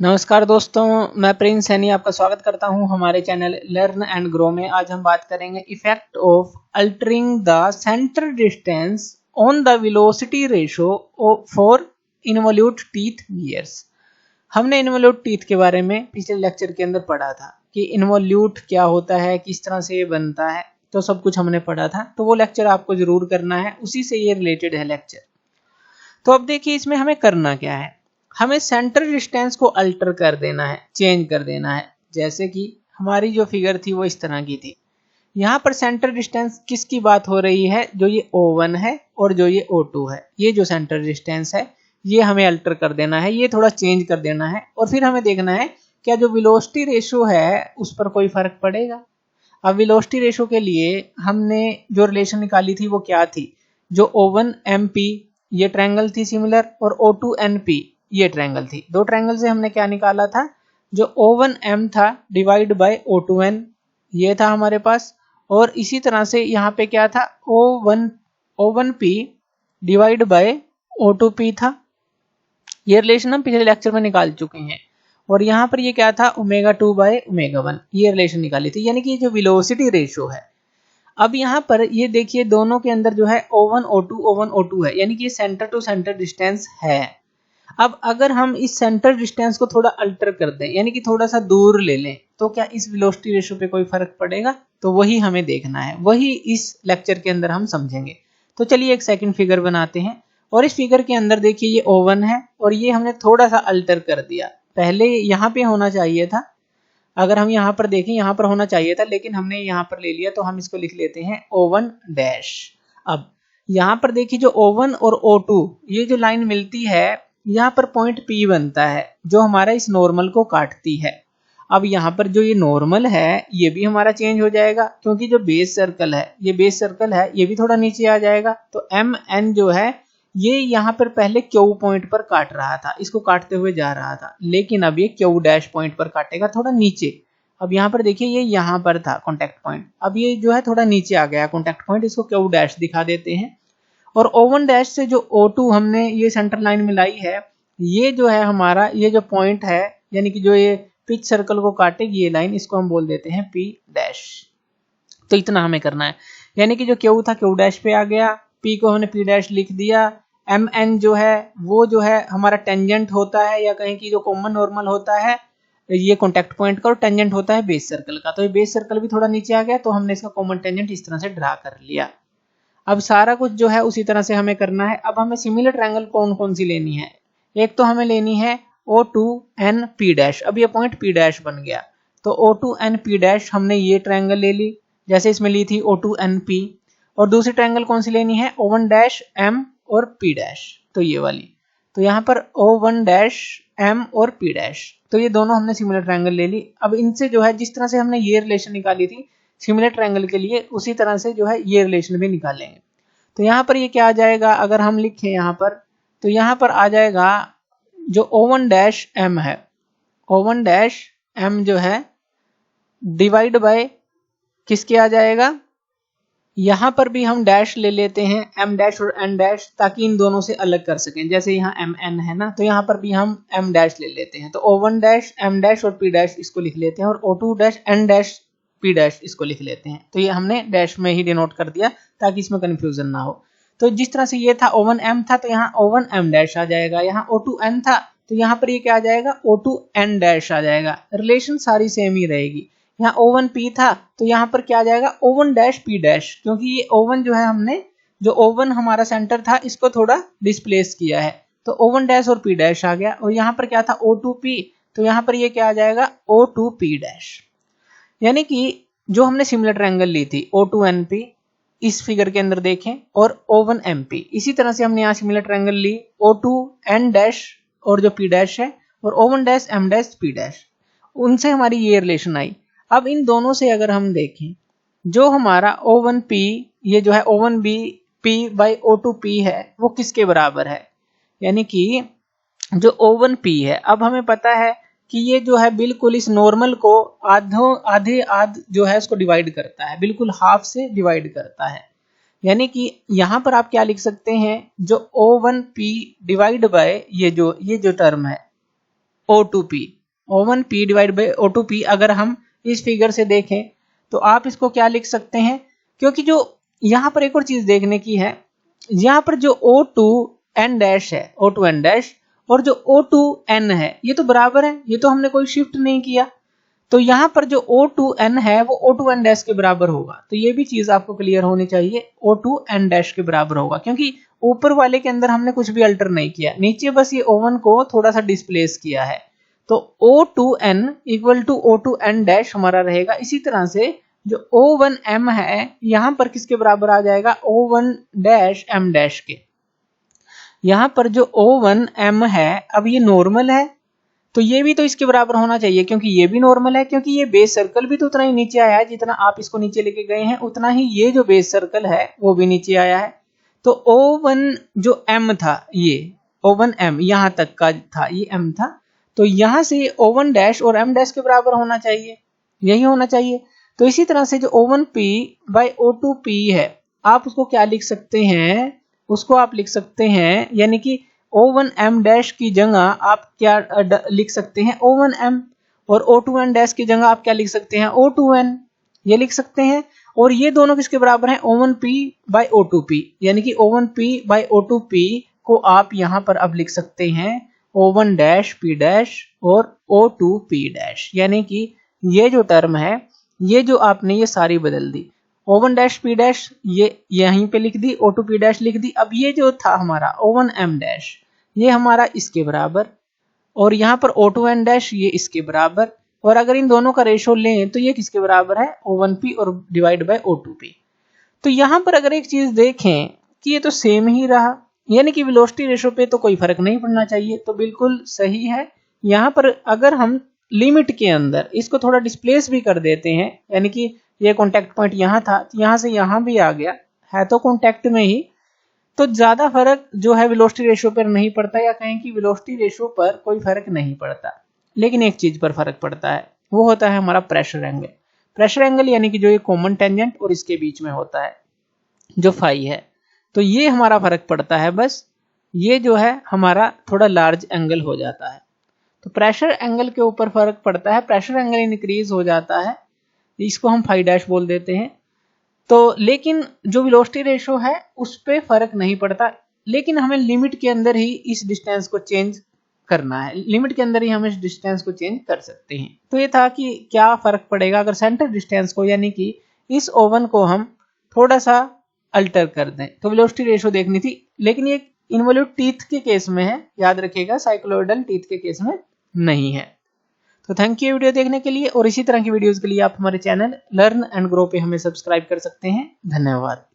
नमस्कार दोस्तों, मैं प्रिंस सैनी आपका स्वागत करता हूं हमारे चैनल लर्न एंड ग्रो में। आज हम बात करेंगे effect of altering the centre distance on the velocity ratio for involute teeth gears. हमने इन्वोल्यूट टीथ के बारे में पिछले लेक्चर के अंदर पढ़ा था कि इन्वोल्यूट क्या होता है, किस तरह से ये बनता है, तो सब कुछ हमने पढ़ा था। तो वो लेक्चर आपको जरूर करना है, उसी से ये रिलेटेड है लेक्चर। तो अब देखिए इसमें हमें करना क्या है, हमें सेंटर डिस्टेंस को अल्टर कर देना है, चेंज कर देना है। जैसे कि हमारी जो फिगर थी वो इस तरह की थी। यहाँ पर सेंटर डिस्टेंस किसकी बात हो रही है, जो ये O1 है और जो ये O2 है। ये जो सेंटर डिस्टेंस है ये हमें अल्टर कर देना है, ये थोड़ा चेंज कर देना है। और फिर हमें देखना है क्या जो वेलोसिटी रेशियो है उस पर कोई फर्क पड़ेगा। अब वेलोसिटी रेशियो के लिए हमने जो रिलेशन निकाली थी वो क्या थी, जो O1 MP ये ट्रायंगल थी सिमिलर, और O2 NP ये ट्रायंगल थी। दो ट्रायंगल से हमने क्या निकाला था, जो O1M था डिवाइड बाय O2N ये था हमारे पास। और इसी तरह से यहाँ पे क्या था, O1P डिवाइड बाय O2P था। ये रिलेशन हम पिछले लेक्चर में निकाल चुके हैं। और यहाँ पर ये क्या था, ω2 बाय ω1 ये रिलेशन निकाली थी, यानी कि ये जो वेलोसिटी रेशियो है। अब यहाँ पर ये देखिए दोनों के अंदर जो है O1 O2 है, यानी कि ये सेंटर टू सेंटर डिस्टेंस है। अब अगर हम इस सेंटर डिस्टेंस को थोड़ा अल्टर कर दें, यानी कि थोड़ा सा दूर ले लें, तो क्या इस वेलोसिटी रेशियो पे कोई फर्क पड़ेगा? तो वही हमें देखना है, वही इस लेक्चर के अंदर हम समझेंगे। तो चलिए एक सेकंड फिगर बनाते हैं। और इस फिगर के अंदर देखिए ये O1 है और ये हमने थोड़ा सा अल्टर कर दिया। पहले यहाँ पे होना चाहिए था, अगर हम यहाँ पर देखें यहाँ पर होना चाहिए था, लेकिन हमने यहाँ पर ले लिया, तो हम इसको लिख लेते हैं O1 डैश। अब यहाँ पर देखिए जो O1 और O2 ये जो लाइन मिलती है, यहाँ पर पॉइंट P बनता है जो हमारा इस नॉर्मल को काटती है। अब यहाँ पर जो ये नॉर्मल है ये भी हमारा चेंज हो जाएगा, क्योंकि जो बेस सर्कल है ये बेस सर्कल है, ये भी थोड़ा नीचे आ जाएगा। तो MN जो है ये यहाँ पर पहले Q पॉइंट पर काट रहा था, इसको काटते हुए जा रहा था, लेकिन अब ये Q डैश पॉइंट पर काटेगा थोड़ा नीचे। अब यहाँ पर देखिए ये यहाँ पर था कॉन्टेक्ट पॉइंट, अब ये जो है थोड़ा नीचे आ गया कॉन्टेक्ट पॉइंट, इसको Q डैश दिखा देते हैं। और O1 डैश से जो O2 हमने ये सेंटर लाइन मिलाई है, ये जो है हमारा ये जो पॉइंट है, यानी कि जो ये पिच सर्कल को काटेगी ये लाइन, इसको हम बोल देते हैं P डैश। तो इतना हमें करना है, यानी कि जो Q था Q डैश पे आ गया, P को हमने P डैश लिख दिया। MN जो है वो जो है हमारा टेंजेंट होता है, या कहें कि जो कॉमन नॉर्मल होता है ये कॉन्टेक्ट पॉइंट का, और टेंजेंट होता है बेस सर्कल का। तो ये बेस सर्कल भी थोड़ा नीचे आ गया, तो हमने इसका कॉमन टेंजेंट इस तरह से ड्रा कर लिया। अब सारा कुछ जो है उसी तरह से हमें करना है। अब हमें सिमिलर ट्रायंगल कौन कौन सी लेनी है, एक तो हमें लेनी है O2NP डैश। अब ये पॉइंट P डैश बन गया, तो O2NP डैश हमने ये ट्रायंगल ले ली, जैसे इसमें ली थी O2NP। और दूसरी ट्रायंगल कौन सी लेनी है, O1 डैश M और P डैश, तो ये वाली। तो यहाँ पर O1 डैश M और P डैश, तो ये दोनों हमने सिमिलर ट्रायंगल ले ली। अब इनसे जो है जिस तरह से हमने ये रिलेशन निकाली थी सिमिलर ट्रायंगल के लिए, उसी तरह से जो है ये रिलेशन भी निकालेंगे। तो यहाँ पर ये क्या आ जाएगा, अगर हम लिखें यहाँ पर, तो यहाँ पर आ जाएगा जो O1 डैश M है, O1 डैश M जो है डिवाइड बाय किसके आ जाएगा, यहाँ पर भी हम डैश ले लेते हैं M डैश और N डैश, ताकि इन दोनों से अलग कर सकें। जैसे यहाँ MN है ना, तो यहाँ पर भी हम M डैश ले लेते हैं। तो O1 डैश M डैश और P डैश इसको लिख लेते हैं, और O2 dash N dash P dash इसको लिख लेते हैं। तो ये हमने डैश में ही डिनोट कर दिया ताकि इसमें कंफ्यूजन ना हो। तो जिस तरह से ये था O1M था, तो यहाँ O1 M डैश आ जाएगा। यहाँ O2N था, तो यहाँ पर ये क्या आ जाएगा, O2N डैश आ जाएगा। रिलेशन सारी सेम ही रहेगी। यहाँ O1P था, तो यहाँ पर क्या आ जाएगा, O1 डैश P डैश, क्योंकि ये O1 जो है हमने जो O1 हमारा सेंटर था इसको थोड़ा डिस्प्लेस किया है, तो O1 डैश और P डैश आ गया। और यहाँ पर क्या था O2P, तो यहाँ पर ये क्या आ जाएगा O2P डैश। यानी कि जो हमने सिमिलर ट्रायंगल ली थी O2NP इस फिगर के अंदर देखें, और O1MP, इसी तरह से हमने यहाँ सिमिलर ट्रायंगल ली O2N डैश और जो P डैश है, और O1 dash M dash P dash, उनसे हमारी ये रिलेशन आई। अब इन दोनों से अगर हम देखें, जो हमारा O1P ये जो है O1P बाई O2P है वो किसके बराबर है, यानी कि जो O1P है, अब हमें पता है कि ये जो है बिल्कुल इस नॉर्मल को आधे जो है उसको डिवाइड करता है, बिल्कुल हाफ से डिवाइड करता है। यानी कि यहाँ पर आप क्या लिख सकते हैं, जो O1P डिवाइड बाय ये जो टर्म है, O2P, O1P divide by O2P अगर हम इस फिगर से देखें तो आप इसको क्या लिख सकते हैं, क्योंकि जो यहाँ पर एक और चीज देखने की है, यहाँ पर जो O2N डैश है, O2N डैश और जो O2N है ये तो बराबर है, ये तो हमने कोई शिफ्ट नहीं किया, तो यहाँ पर जो O2N है वो O2N डैश के बराबर होगा। तो ये भी चीज आपको क्लियर होनी चाहिए, O2N डैश के बराबर होगा, क्योंकि ऊपर वाले के अंदर हमने कुछ भी अल्टर नहीं किया, नीचे बस ये O1 को थोड़ा सा डिस्प्लेस किया है। तो O2N equal to O2N dash हमारा रहेगा। इसी तरह से जो O1M है यहाँ पर किसके बराबर आ जाएगा, O1 डैश M डैश के। यहाँ पर जो O1M है, अब ये नॉर्मल है तो ये भी तो इसके बराबर होना चाहिए, क्योंकि ये भी नॉर्मल है, क्योंकि ये बेस सर्कल भी तो उतना ही नीचे आया है जितना आप इसको नीचे लेके गए हैं, उतना ही ये जो बेस सर्कल है वो भी नीचे आया है। तो O1 जो M था, ये O1M यहाँ तक का था, ये M था, तो यहाँ से O1 डैश और M डैश के बराबर होना चाहिए, यही होना चाहिए। तो इसी तरह से जो O1P बाई O2P है, आप उसको क्या लिख सकते हैं, उसको आप लिख सकते हैं, यानी कि O1M डैश की जगह आप क्या लिख सकते हैं, O1M, और O2N डैश की जगह आप क्या लिख सकते हैं, O2N, ये लिख सकते हैं। और ये दोनों किसके बराबर हैं, O1P बाई O2P, यानी कि O1P बाई O2P को आप यहाँ पर अब लिख सकते हैं O1 डैश P डैश और O2P डैश, यानी कि ये जो टर्म है ये जो आपने ये सारी बदल दी, O1 डैश P डैश ये यहीं पे लिख दी, O2P डैश लिख दी। अब ये जो था हमारा O1M डैश ये हमारा इसके बराबर, और यहाँ पर O2N डैश ये इसके बराबर, और अगर इन दोनों का रेशो लें तो ये किसके बराबर है, O1P और डिवाइड बाय O2P। तो यहाँ पर अगर एक चीज देखें कि ये तो सेम ही रहा, यानी कि वेलोसिटी रेशो पे तो कोई फर्क नहीं पड़ना चाहिए, तो बिल्कुल सही है। यहाँ पर अगर हम लिमिट के अंदर इसको थोड़ा डिस्प्लेस भी कर देते हैं, यानी कि ये कॉन्टेक्ट पॉइंट यहाँ था, यहाँ से यहाँ भी आ गया है तो कॉन्टेक्ट में ही, तो ज्यादा फर्क जो है वेलोसिटी रेशियो पर नहीं पड़ता, या कहें कि वेलोसिटी रेशियो पर कोई फर्क नहीं पड़ता। लेकिन एक चीज पर फर्क पड़ता है, वो होता है हमारा प्रेशर एंगल। प्रेशर एंगल यानी कि जो ये कॉमन टेंजेंट और इसके बीच में होता है जो फाई है, तो ये हमारा फर्क पड़ता है, बस ये जो है हमारा थोड़ा लार्ज एंगल हो जाता है। तो प्रेशर एंगल के ऊपर फर्क पड़ता है, प्रेशर एंगल इंक्रीज हो जाता है, इसको हम फाई डैश बोल देते हैं। तो लेकिन जो वेलोसिटी रेशो है उस पे फर्क नहीं पड़ता, लेकिन हमें लिमिट के अंदर ही इस डिस्टेंस को चेंज करना है, लिमिट के अंदर ही हम इस डिस्टेंस को चेंज कर सकते हैं। तो ये था कि क्या फर्क पड़ेगा अगर सेंटर डिस्टेंस को, यानी कि इस O1 को हम थोड़ा सा अल्टर कर दें, तो वेलोसिटी रेशो देखनी थी। लेकिन ये इन्वॉल्यूट टीथ के केस में है, याद रखिएगा, साइक्लोइडल टीथ के केस में नहीं है। तो थैंक यू वीडियो देखने के लिए, और इसी तरह की वीडियोस के लिए आप हमारे चैनल लर्न एंड ग्रो पे हमें सब्सक्राइब कर सकते हैं। धन्यवाद।